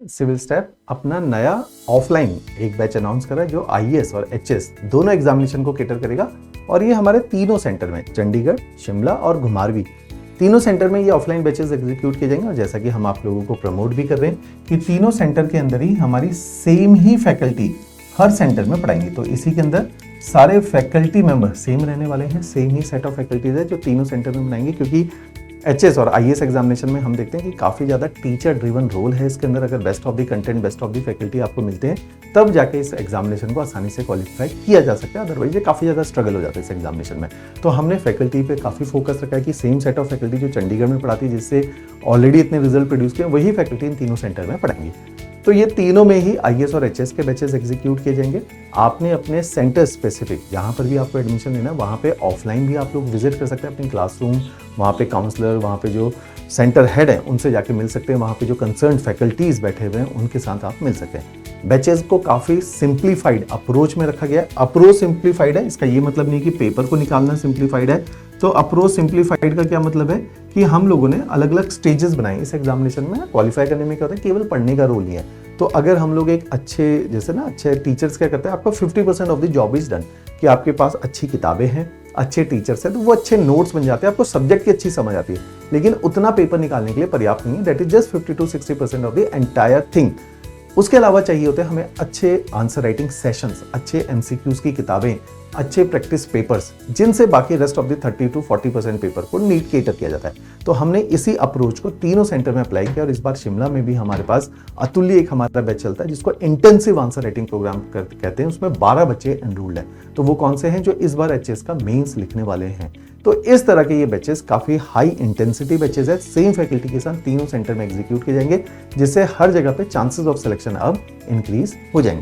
Civil step अपना नया offline एक बैच अनाउंस कर रहा है जो आईएएस और एचएस दोनों एग्जामिनेशन को कैटर करेगा। और ये हमारे तीनों सेंटर में, चंडीगढ़, शिमला और घुमारवी, तीनों सेंटर में ये ऑफलाइन बैचेस एग्जीक्यूट किए जाएंगे। और जैसा कि हम आप लोगों को प्रमोट भी कर रहे हैं कि तीनों सेंटर के अंदर ही हमारी सेम ही फैकल्टी हर सेंटर में पढ़ाएंगे। तो इसी के अंदर सारे फैकल्टी मेंबर सेम रहने वाले हैं, same he set of faculties है जो तीनों सेंटर में बनाएंगे। क्योंकि एचएस और आईएएस एग्जामिनेशन में हम देखते हैं कि काफ़ी ज़्यादा टीचर ड्रिवन रोल है इसके अंदर। अगर best of the content, best of the faculty आपको मिलते हैं तब जाके इस एग्जामिनेशन को आसानी से क्वालिफाई किया जा सकता है, अदरवाइज ये काफ़ी ज़्यादा स्ट्रगल हो जाता है इस एग्जामिनेशन में। तो हमने फैकल्टी पे काफ़ी फोकस रखा है कि सेम सेट ऑफ फैकल्टी जो चंडीगढ़ में पढ़ाती है, जिससे ऑलरेडी इतने रिजल्ट प्रोड्यूस किए, वही फैकल्टी इन तीनों सेंटर में पढ़ाएंगी। तो ये तीनों में ही आईएएस और एचएस के बैचेस एग्जीक्यूट किए जाएंगे। आपने अपने सेंटर स्पेसिफिक जहाँ पर भी आपको एडमिशन लेना है वहाँ पे ऑफलाइन भी आप लोग विजिट कर सकते हैं अपनी क्लासरूम। वहाँ पे काउंसलर, वहाँ पे जो सेंटर हेड है उनसे जाके मिल सकते हैं। वहाँ पे जो कंसर्न फैकल्टीज बैठे हुए हैं उनके साथ आप मिल सकते हैं। बैचेस को काफ़ी सिंप्लीफाइड अप्रोच में रखा गया है। अप्रोच सिंप्लीफाइड है, इसका ये मतलब नहीं कि पेपर को निकालना सिंप्लीफाइड है। तो अप्रोच सिंप्लीफाइड का क्या मतलब है कि हम लोगों ने अलग अलग स्टेजेस बनाए इस एग्जामिनेशन में। क्वालिफाई करने में क्या होता है, केवल पढ़ने का रोल नहीं है। तो अगर हम लोग एक अच्छे टीचर्स क्या करते हैं, आपको 50% of the job is done, कि आपके पास अच्छी किताबें हैं, अच्छे टीचर्स हैं, तो वो अच्छे नोट्स बन जाते हैं, आपको सब्जेक्ट की अच्छी समझ आती है। लेकिन उतना पेपर निकालने के लिए पर्याप्त नहीं है। That is just 50 to 60% of the entire thing. उसके अलावा चाहिए होते हैं हमें अच्छे आंसर राइटिंग सेशंस, अच्छे एमसीक्यूज की किताबें, अच्छे प्रैक्टिस पेपर्स, जिनसे बाकी rest of the 30 to 40% paper को नीट केटर किया जाता है। तो हमने इसी अप्रोच को तीनों सेंटर में अप्लाई किया। और इस बार शिमला में भी हमारे पास अतुल्य एक हमारा बैच चलता है जिसको इंटेंसिव आंसर राइटिंग प्रोग्राम कहते हैं। उसमें 12 बच्चे एनरोल्ड है। तो वो कौन से हैं, जो इस बार एचएस का मेंस लिखने वाले हैं। तो इस तरह के ये बैचेस काफ़ी हाई इंटेंसिटी बैचेस है, सेम फैकल्टी के साथ तीनों सेंटर में एग्जीक्यूट किए जाएंगे, जिससे हर जगह पे चांसेस ऑफ सिलेक्शन अब इंक्रीज हो जाएंगे।